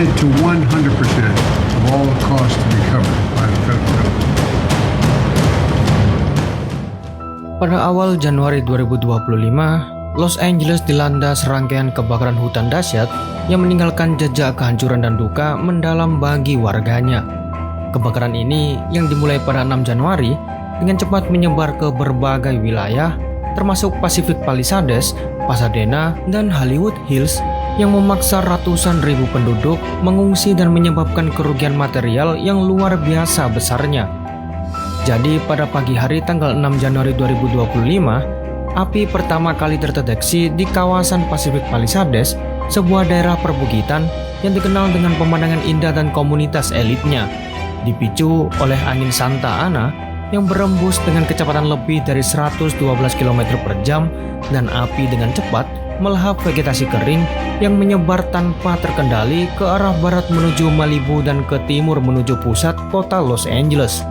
committed to 100% of all the costs to be covered by the federal government. Pada awal Januari 2025, Los Angeles dilanda serangkaian kebakaran hutan dahsyat yang meninggalkan jejak kehancuran dan duka mendalam bagi warganya. Kebakaran ini yang dimulai pada 6 Januari dengan cepat menyebar ke berbagai wilayah, termasuk Pacific Palisades, Pasadena, dan Hollywood Hills yang memaksa ratusan ribu penduduk mengungsi dan menyebabkan kerugian material yang luar biasa besarnya. Jadi pada pagi hari tanggal 6 Januari 2025, api pertama kali terdeteksi di kawasan Pacific Palisades, sebuah daerah perbukitan yang dikenal dengan pemandangan indah dan komunitas elitnya, dipicu oleh angin Santa Ana yang berembus dengan kecepatan lebih dari 112 km per jam dan api dengan cepat melahap vegetasi kering yang menyebar tanpa terkendali ke arah barat menuju Malibu dan ke timur menuju pusat kota Los Angeles.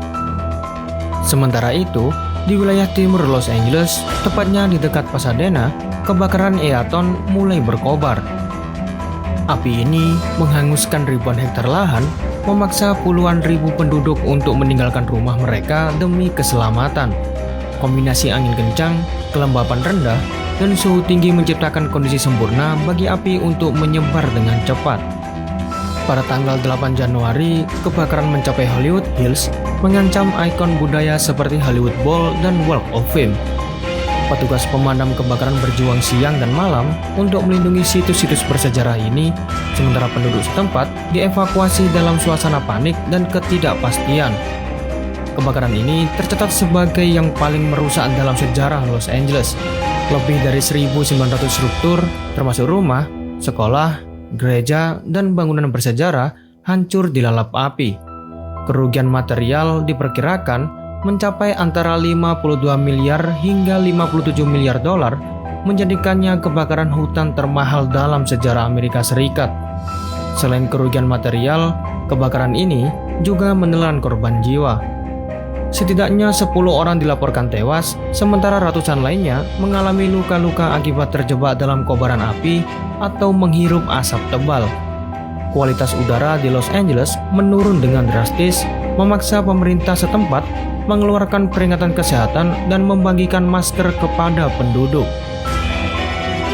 Sementara itu, di wilayah timur Los Angeles, tepatnya di dekat Pasadena, kebakaran Eaton mulai berkobar. Api ini menghanguskan ribuan hektar lahan, memaksa puluhan ribu penduduk untuk meninggalkan rumah mereka demi keselamatan. Kombinasi angin kencang, kelembapan rendah, dan suhu tinggi menciptakan kondisi sempurna bagi api untuk menyebar dengan cepat. Pada tanggal 8 Januari, kebakaran mencapai Hollywood Hills, mengancam ikon budaya seperti Hollywood Bowl dan Walk of Fame. Petugas pemadam kebakaran berjuang siang dan malam untuk melindungi situs-situs bersejarah ini, sementara penduduk setempat dievakuasi dalam suasana panik dan ketidakpastian. Kebakaran ini tercatat sebagai yang paling merusak dalam sejarah Los Angeles. Lebih dari 1.900 struktur, termasuk rumah, sekolah, gereja, dan bangunan bersejarah hancur dilalap api. Kerugian material diperkirakan mencapai antara 52 miliar hingga 57 miliar dolar, menjadikannya kebakaran hutan termahal dalam sejarah Amerika Serikat. Selain kerugian material, kebakaran ini juga menelan korban jiwa. Setidaknya 10 orang dilaporkan tewas, sementara ratusan lainnya mengalami luka-luka akibat terjebak dalam kobaran api atau menghirup asap tebal. Kualitas udara di Los Angeles menurun dengan drastis, memaksa pemerintah setempat mengeluarkan peringatan kesehatan dan membagikan masker kepada penduduk.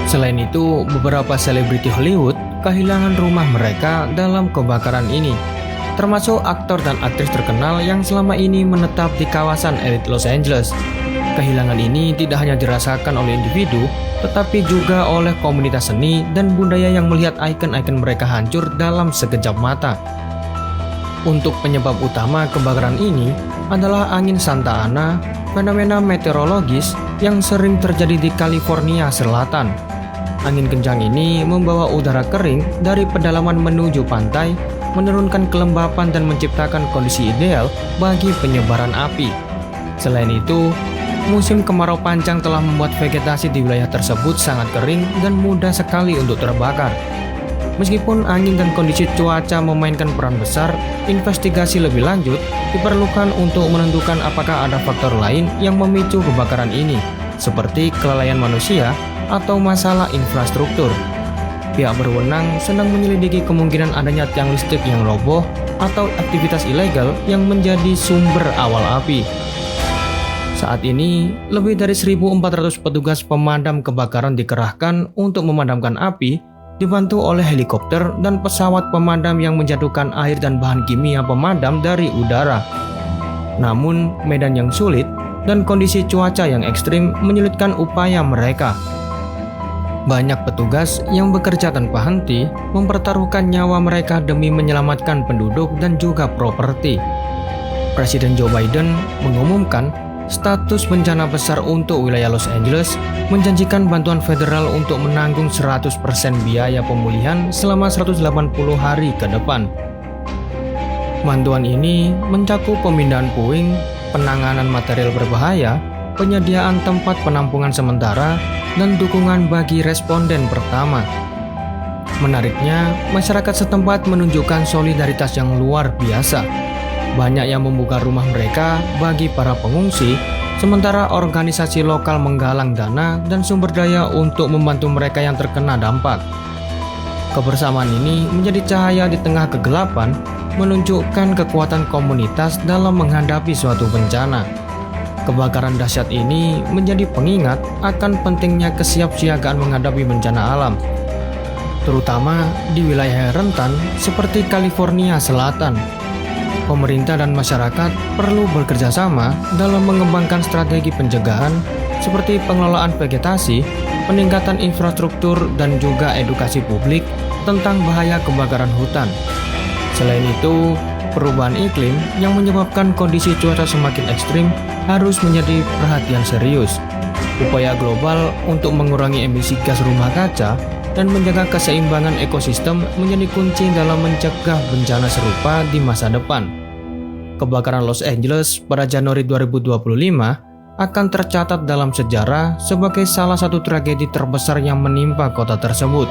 Selain itu, beberapa selebriti Hollywood kehilangan rumah mereka dalam kebakaran ini, termasuk aktor dan aktris terkenal yang selama ini menetap di kawasan elit Los Angeles. Kehilangan ini tidak hanya dirasakan oleh individu, tetapi juga oleh komunitas seni dan budaya yang melihat ikon-ikon mereka hancur dalam sekejap mata. Untuk penyebab utama kebakaran ini adalah angin Santa Ana, fenomena meteorologis yang sering terjadi di California Selatan. Angin kencang ini membawa udara kering dari pedalaman menuju pantai, menurunkan kelembapan dan menciptakan kondisi ideal bagi penyebaran api. Selain itu, musim kemarau panjang telah membuat vegetasi di wilayah tersebut sangat kering dan mudah sekali untuk terbakar. Meskipun angin dan kondisi cuaca memainkan peran besar, investigasi lebih lanjut diperlukan untuk menentukan apakah ada faktor lain yang memicu kebakaran ini, seperti kelalaian manusia atau masalah infrastruktur. Pihak berwenang sedang menyelidiki kemungkinan adanya tiang listrik yang roboh atau aktivitas ilegal yang menjadi sumber awal api. Saat ini, lebih dari 1.400 petugas pemadam kebakaran dikerahkan untuk memadamkan api, dibantu oleh helikopter dan pesawat pemadam yang menjatuhkan air dan bahan kimia pemadam dari udara. Namun, medan yang sulit dan kondisi cuaca yang ekstrim menyulitkan upaya mereka. Banyak petugas yang bekerja tanpa henti mempertaruhkan nyawa mereka demi menyelamatkan penduduk dan juga properti. Presiden Joe Biden mengumumkan status bencana besar untuk wilayah Los Angeles, menjanjikan bantuan federal untuk menanggung 100% biaya pemulihan selama 180 hari ke depan. Bantuan ini mencakup pemindahan puing, penanganan material berbahaya, penyediaan tempat penampungan sementara, dan dukungan bagi responden pertama. Menariknya, masyarakat setempat menunjukkan solidaritas yang luar biasa. Banyak yang membuka rumah mereka bagi para pengungsi, sementara organisasi lokal menggalang dana dan sumber daya untuk membantu mereka yang terkena dampak. Kebersamaan ini menjadi cahaya di tengah kegelapan, menunjukkan kekuatan komunitas dalam menghadapi suatu bencana. Kebakaran dahsyat ini menjadi pengingat akan pentingnya kesiapsiagaan menghadapi bencana alam, terutama di wilayah rentan seperti California Selatan. Pemerintah dan masyarakat perlu bekerja sama dalam mengembangkan strategi pencegahan seperti pengelolaan vegetasi, peningkatan infrastruktur, dan juga edukasi publik tentang bahaya kebakaran hutan. Selain itu, perubahan iklim yang menyebabkan kondisi cuaca semakin ekstrim harus menjadi perhatian serius. Upaya global untuk mengurangi emisi gas rumah kaca dan menjaga keseimbangan ekosistem menjadi kunci dalam mencegah bencana serupa di masa depan. Kebakaran Los Angeles pada Januari 2025 akan tercatat dalam sejarah sebagai salah satu tragedi terbesar yang menimpa kota tersebut.